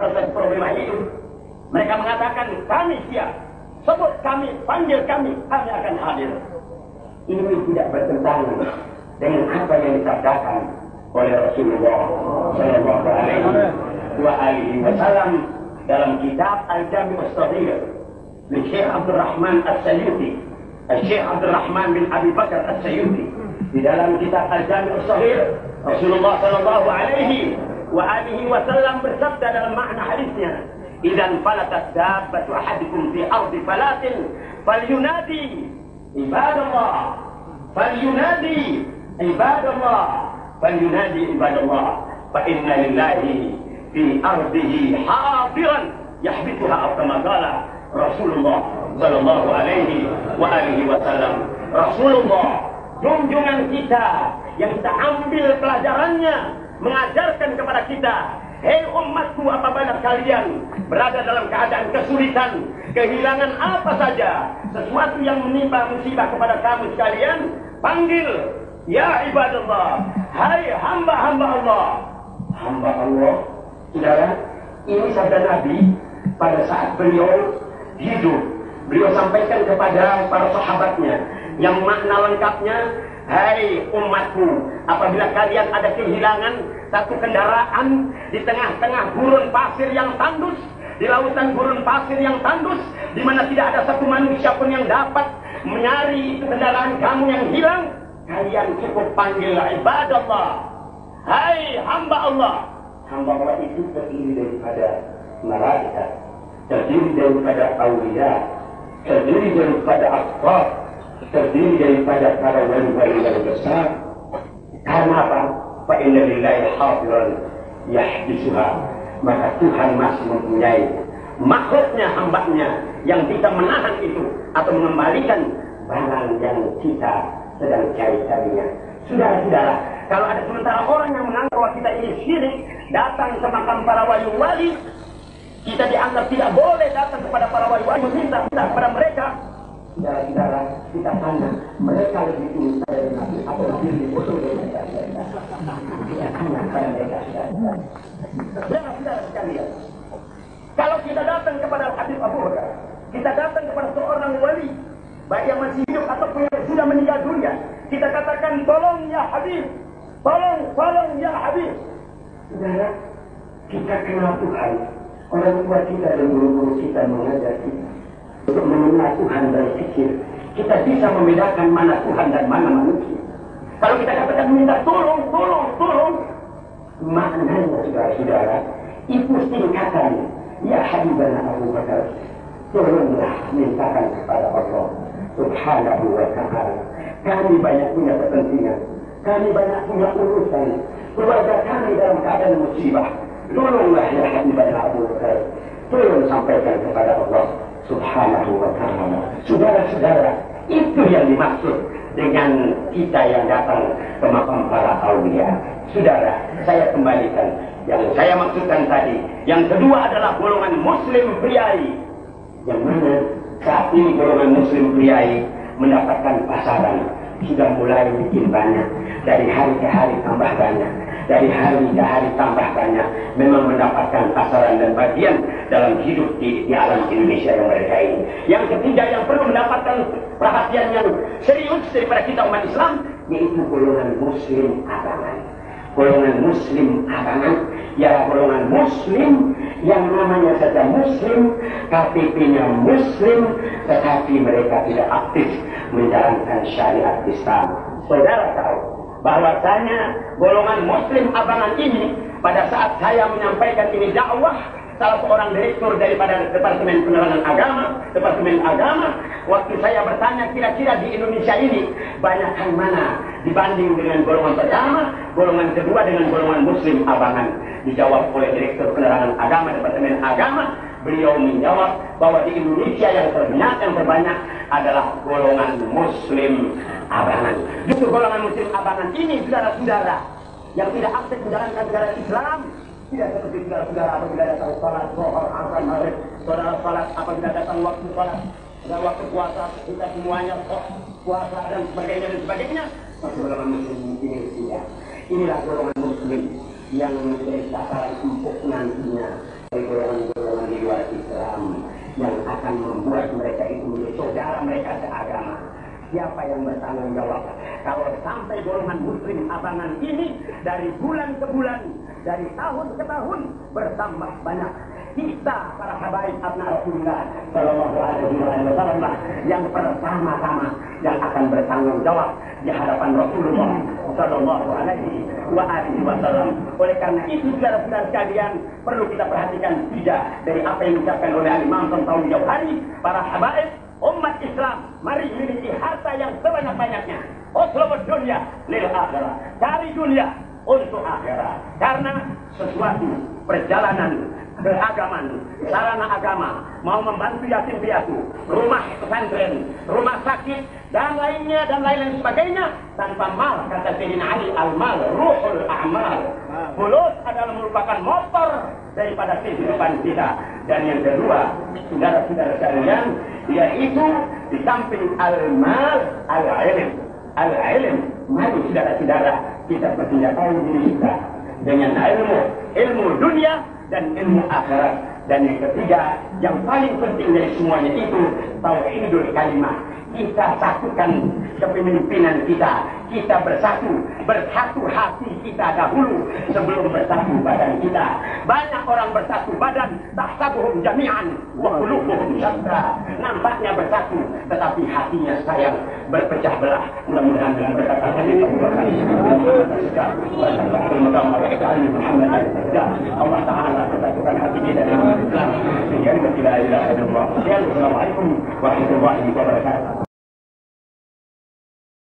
Problema itu. Mereka mengatakan kami siap, sebut kami, panggil kami akan hadir. Ini tidak bertentangan dengan apa yang disabdakan oleh Rasulullah Sallallahu Alaihi Wasallam dalam kitab Al-Jami' As-Saghir dari Syekh Abdul Rahman As-Sayuti, Syekh Abdul Rahman bin Abi Bakar As-Sayuti. Di dalam kitab Al-Jami' As-Saghir, Rasulullah Sallallahu Alaihi Wasallam bersabda dalam makna hadisnya, "Idzan falatat dabbatu ahadikum fi ardi falatin falyunadi ibadallah, falyunadi ibadallah, falyunadi ibadallah, fa inna lillahi fi ardihi hadiran yahbituha atau kama qala Rasulullah Sallallahu Alaihi Wasallam." Rasulullah, junjungan kita yang kita ambil pelajarannya, mengajarkan kepada kita, hei umatku, apabila kalian berada dalam keadaan kesulitan, kehilangan apa saja, sesuatu yang menimpa musibah kepada kamu sekalian, panggil, ya ibadallah, hai hamba-hamba Allah. Hamba Allah, saudara, ini sabda Nabi pada saat beliau hidup. Beliau sampaikan kepada para sahabatnya, yang makna lengkapnya, hai umatku, apabila kalian ada kehilangan satu kendaraan di tengah-tengah gurun pasir yang tandus, di lautan gurun pasir yang tandus, di mana tidak ada satu manusia pun yang dapat mencari itu kendaraan kamu yang hilang, kalian cukup panggil ibadallah, hai hamba Allah. Hamba Allah itu terdiri daripada malaikat, terdiri daripada awliya, terdiri daripada asrar, terdiri daripada para wali-wali yang besar. Karena apa? Fa inna lillahi hadiran yahdisuha. Maka Tuhan masih mempunyai makhluknya, hambanya yang bisa menahan itu atau mengembalikan barang yang kita sedang cari-carinya. Saudara-saudara, kalau ada sementara orang yang menganggap bahwa kita ini syirik, datang ke makam para wali-wali, kita dianggap tidak boleh datang kepada para wali-wali, meminta kepada mereka. Saudara-saudara, kita tanya, mereka lebih tinggi dari Nabi atau lebih dibutuh dari mereka? Kita tanya kepada mereka, saudara-saudara sekalian. Kalau kita datang kepada Habib Abu Hurairah, kita datang kepada seorang wali, baik yang masih hidup ataupun yang sudah meninggal dunia, kita katakan, tolong ya Habib, tolong ya Habib. Saudara, kita kenal Tuhan. Orang tua kita dan guru-guru kita mengajar kita untuk mengenal Tuhan dari kecil. Kita bisa membedakan mana Tuhan dan mana manusia. Kalau kita katakan minta tolong, maknanya saudara-saudara, itu singkatan, ya Habibana Abu Bakar, tolonglah mintakan kepada Allah Subhanahu wa Ta'ala. Kami banyak punya kepentingan, kami banyak punya urusan, keluarga kami dalam keadaan musibah. Tolonglah ya Habibana Abu Bakar, tolong sampaikan kepada Allah Subhanahu wa Ta'ala. Saudara-saudara, itu yang dimaksud dengan kita yang datang ke makam para aulia. Saudara, saya kembalikan yang saya maksudkan tadi. Yang kedua adalah golongan muslim priai, yang mana saat ini golongan muslim priai mendapatkan pasaran, sudah mulai bikin banyak, dari hari ke hari tambah banyak, dari hari ke hari tambah banyak, memang mendapatkan pasaran dan bagian dalam hidup di alam Indonesia yang mereka ini. Yang ketiga yang perlu mendapatkan perhatian yang serius daripada kita umat Islam, yaitu golongan muslim abangan. Golongan muslim abangan, ya golongan muslim yang namanya saja muslim, KTP-nya muslim, tetapi mereka tidak aktif menjalankan syariat Islam. Saudara tahu bahwasanya golongan muslim abangan ini, pada saat saya menyampaikan ini dakwah, salah seorang direktur daripada Departemen Penerangan Agama, waktu saya bertanya kira-kira di Indonesia ini banyakkan mana dibanding dengan golongan pertama, golongan kedua dengan golongan muslim abangan. Dijawab oleh Direktur Penerangan Agama Departemen Agama, beliau menjawab bahwa di Indonesia yang terbanyak adalah golongan muslim abangan. Justru golongan muslim abangan ini, saudara-saudara, yang tidak aktif menjalankan negara Islam, tidak seperti saudara-saudara apabila datang salat zuhur, asar, maghrib, saudara salat apabila datang waktu salat, dan waktu puasa, kita semuanya puasa dan sebagainya. Golongan muslim ini tidak. Inilah golongan muslim yang menjadi sasaran empuk nantinya golongan-golongan di luar Islam yang akan membuat mereka itu menjadi saudara mereka seagama. Siapa yang bertanggung jawab kalau sampai golongan muslim abangan ini dari bulan ke bulan, dari tahun ke tahun bertambah banyak? Kita para habaib abna Rasulullah sallallahu alaihi wasallam yang pertama-tama yang akan bertanggung jawab di hadapan Rasulullah sallallahu alaihi wasallam. Oleh karena itu saudara-saudara sekalian, perlu kita perhatikan tidak dari apa yang diucapkan oleh Imam Tontawi Jauhari, para habaib umat Islam, mari miliki harta yang sebanyak-banyaknya. Utlubud dunya lil akhirah. Cari dunia untuk akhirat. Karena sesuatu perjalanan beragaman, sarana agama, mau membantu yatim piatu, rumah pesantren, rumah sakit, dan lainnya dan lain-lain sebagainya, tanpa mal, kata Sayyidina Ali, al-mal ruhul a'mal. Fulus adalah merupakan motor daripada kehidupan kita. Dan yang kedua, saudara-saudara sekalian, yaitu di samping al-mal, al-ilm. Al-ilm, mari saudara-saudara kita bertindak diri kita dengan ilmu dunia dan ilmu akhirat. Dan yang ketiga, yang paling penting dari semuanya itu tauhidul kalimah. Kita satukan kepemimpinan kita. Kita bersatu hati kita dahulu sebelum bersatu badan kita. Banyak orang bersatu badan, tahsabuhum jami'an wa qulubuhum syatta. Nampaknya bersatu, tetapi hatinya sayang, berpecah belah. Mudah-mudahan dengan berkat ini Allah Ta'ala persatukan hati kita dengan Islam. Assalamualaikum warahmatullahi wabarakatuh.